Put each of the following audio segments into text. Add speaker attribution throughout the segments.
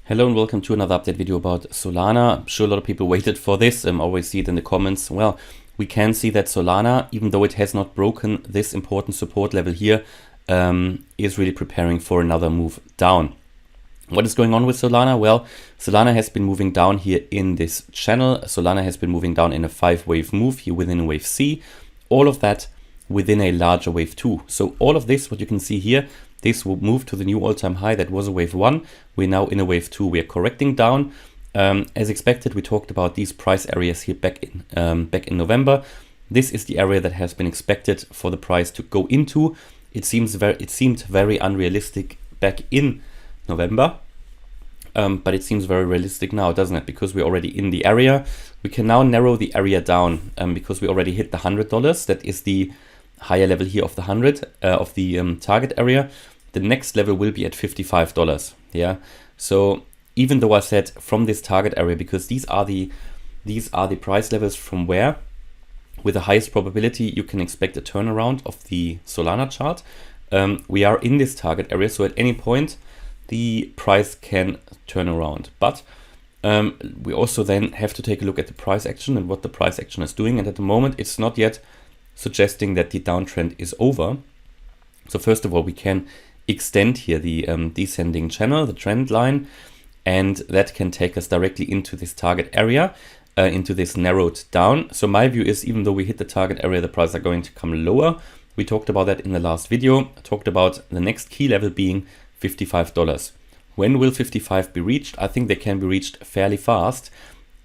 Speaker 1: Hello and welcome to another update video about Solana. I'm sure a lot of people waited for this. Always see it in the comments. Well, we can see that Solana, even though it has not broken this important support level here, is really preparing for another move down. What is going on with Solana? Well, Solana has been moving down here in this channel. Solana has been moving down in a 5-wave move here within wave C. All of that within a larger wave 2. So all of this, what you can see here, this will move to the new all-time high. That was a wave 1. We're now in a wave 2. We are correcting down. As expected, we talked about these price areas here back in November. This is the area that has been expected for the price to go into. It seemed very unrealistic back in November, but it seems very realistic now, doesn't it? Because we're already in the area. We can now narrow the area down because we already hit the $100. That is the higher level here of the 100 of the target area. The next level will be at $55. Yeah. So even though I said from this target area, because these are the price levels from where, with the highest probability, you can expect a turnaround of the Solana chart. We are in this target area, so at any point the price can turn around. But we also then have to take a look at the price action and what the price action is doing. And at the moment, it's not yet suggesting that the downtrend is over. So first of all, we can extend here the descending channel, the trend line, and that can take us directly into this target area, into this narrowed down. So my view is, even though we hit the target area, the prices are going to come lower. We talked about that in the last video. I talked about the next key level being $55. When will 55 be reached? I think they can be reached fairly fast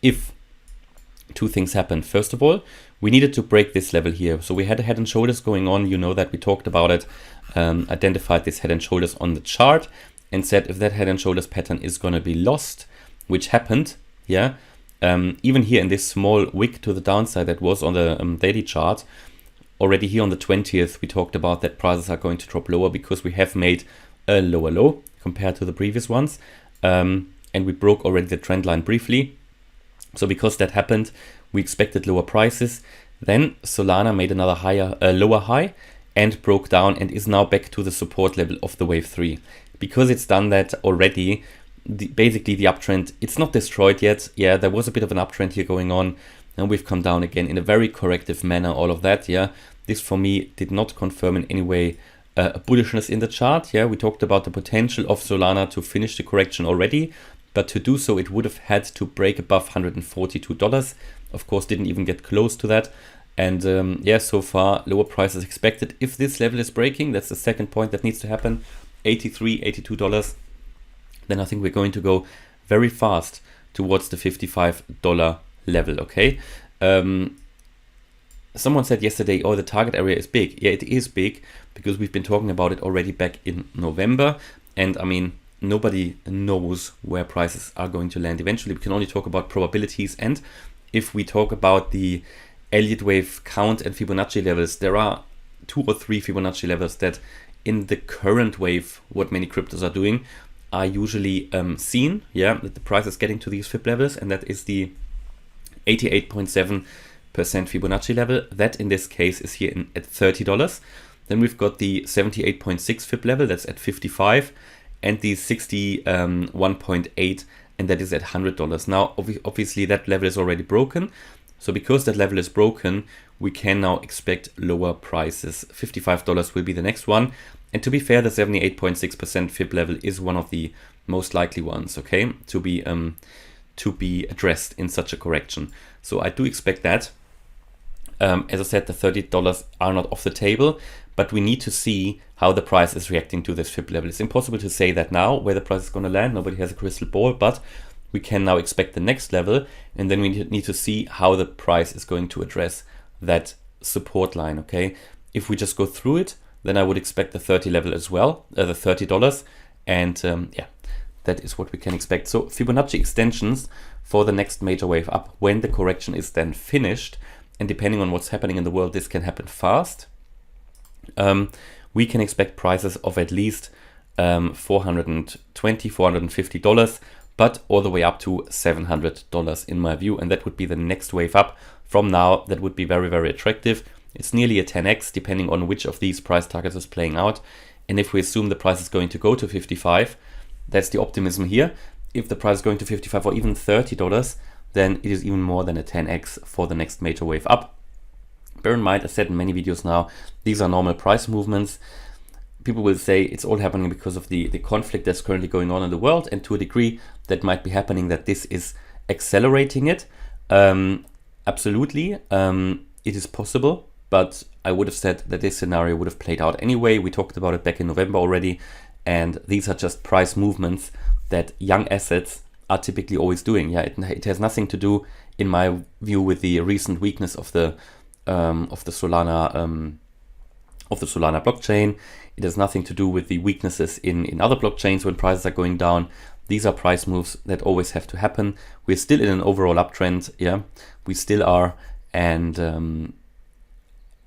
Speaker 1: if two things happen. First of all, we needed to break this level here. So we had a head and shoulders going on. You know that we talked about it, identified this head and shoulders on the chart and said if that head and shoulders pattern is going to be lost, which happened, yeah, even here in this small wick to the downside that was on the daily chart, already here on the 20th, we talked about that prices are going to drop lower because we have made a lower low compared to the previous ones. And we broke already the trend line briefly. So because that happened, we expected lower prices. Then Solana made another lower high and broke down and is now back to the support level of the wave 3. Because it's done that already, basically the uptrend, it's not destroyed yet. Yeah, there was a bit of an uptrend here going on, and we've come down again in a very corrective manner, all of that. Yeah, this for me did not confirm in any way a bullishness in the chart. Yeah, we talked about the potential of Solana to finish the correction already, but to do so, it would have had to break above $142. Of course, didn't even get close to that. And yeah, so far, lower prices expected. If this level is breaking, that's the second point that needs to happen, $83, $82, then I think we're going to go very fast towards the $55 level, okay? Someone said yesterday, oh, the target area is big. Yeah, it is big because we've been talking about it already back in November. And I mean, nobody knows where prices are going to land eventually. We can only talk about probabilities. And if we talk about the Elliott wave count and Fibonacci levels, there are 2 or 3 Fibonacci levels that in the current wave, what many cryptos are doing, are usually seen. Yeah, that the price is getting to these Fib levels, and that is the 88.7% Fibonacci level. That in this case is here at $30. Then we've got the 78.6 Fib level, that's at 55, and the 61.8, and that is at $100. Now, obviously that level is already broken. So because that level is broken, we can now expect lower prices. $55 will be the next one. And to be fair, the 78.6% Fib level is one of the most likely ones, okay, to be addressed in such a correction. So I do expect that. As I said, the $30 are not off the table, but we need to see how the price is reacting to this Fib level. It's impossible to say that now, where the price is going to land. Nobody has a crystal ball, but we can now expect the next level, and then we need to see how the price is going to address that support line, okay? If we just go through it, then I would expect the 30 level as well, the $30, and yeah, that is what we can expect. So Fibonacci extensions for the next major wave up when the correction is then finished, and depending on what's happening in the world, this can happen fast. We can expect prices of at least $420, $450, but all the way up to $700 in my view, and that would be the next wave up. From now, that would be very, very attractive. It's nearly a 10x depending on which of these price targets is playing out. And if we assume the price is going to go to 55, that's the optimism here. if the price is going to $55 or even $30, then it is even more than a 10x for the next major wave up. Bear in mind, I said in many videos now, these are normal price movements. People will say it's all happening because of the conflict that's currently going on in the world, and to a degree that might be happening, that this is accelerating it. Absolutely, it is possible, but I would have said that this scenario would have played out anyway. We talked about it back in November already, and these are just price movements that young assets are typically always doing. Yeah, it has nothing to do, in my view, with the recent weakness of the Solana blockchain. It has nothing to do with the weaknesses in other blockchains when prices are going down. These are price moves that always have to happen. We're still in an overall uptrend. Yeah, we still are, and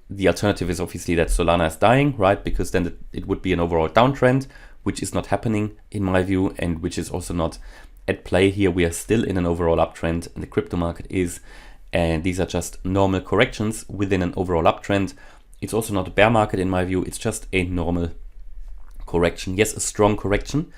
Speaker 1: the alternative is obviously that Solana is dying, right? Because then it would be an overall downtrend, which is not happening in my view, and which is also not at play here. We are still in an overall uptrend, and the crypto market is, and these are just normal corrections within an overall uptrend. It's also not a bear market in my view. It's just a normal correction. Yes, a strong correction,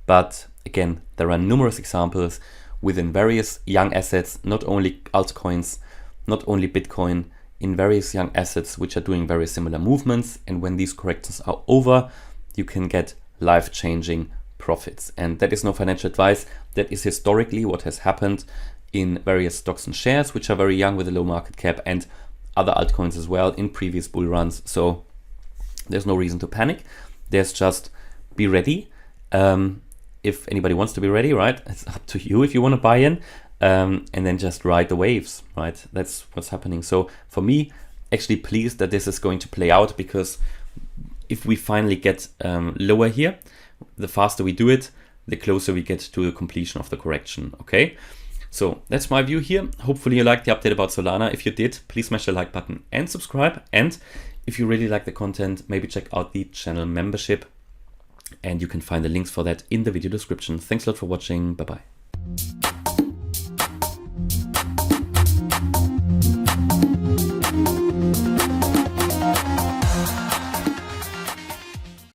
Speaker 1: but again, there are numerous examples within various young assets, not only altcoins, not only Bitcoin, in various young assets which are doing very similar movements. And when these corrections are over, you can get life-changing profits. And that is no financial advice. That is historically what has happened in various stocks and shares, which are very young with a low market cap, and other altcoins as well in previous bull runs. So there's no reason to panic. There's just be ready. If anybody wants to be ready, right? It's up to you if you want to buy in. And then just ride the waves, right? That's what's happening. So for me, actually pleased that this is going to play out, because if we finally get lower here, the faster we do it, the closer we get to the completion of the correction, okay? So that's my view here. Hopefully you liked the update about Solana. If you did, please smash the like button and subscribe. And if you really like the content, maybe check out the channel membership, and you can find the links for that in the video description. Thanks a lot for watching. Bye-bye.